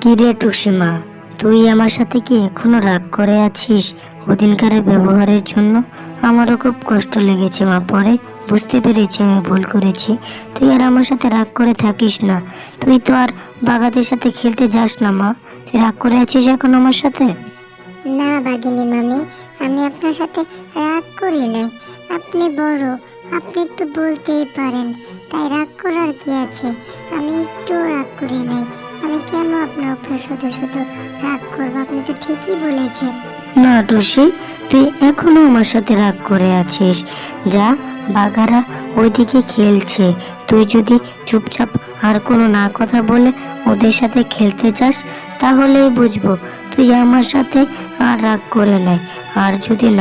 কি রে টুসিমা, তুই আমার সাথে কি এখনো রাগ করে আছিস ওদিনকারের ব্যবহারের জন্য? আমারও খুব কষ্ট লেগেছে মা, পরে বুঝতে পেরেছি আমি ভুল করেছি। তুই আর আমার সাথে রাগ করে থাকিস না। তুই তো আর বাগাতের সাথে খেলতে যাস না মা। তুই রাগ করে আছিস এখন আমার সাথে? না বাঘিনী মামি, আমি আপনার সাথে রাগ করি নাই। আপনি বড়, আপনি একটু বলতেই পারেন, তাই রাগ করার কি আছে? আমি একটুও রাগ করি নাই। আমি কেন আপনার উপরে শুধু শুধু রাগ করবো? আপনি তো ঠিকই বলেছেন। না টুসি, তুই এখনো আমার সাথে রাগ করে আছিস। যা, বাগারা ওইদিকে খেলছে। তুই যদি চুপচাপ আর কোনো না কথা বলে ওদের সাথে খেলতে যাস তাহলেই বুঝবো তুই আমার সাথে আর রাগ করে নাই। আর যদি না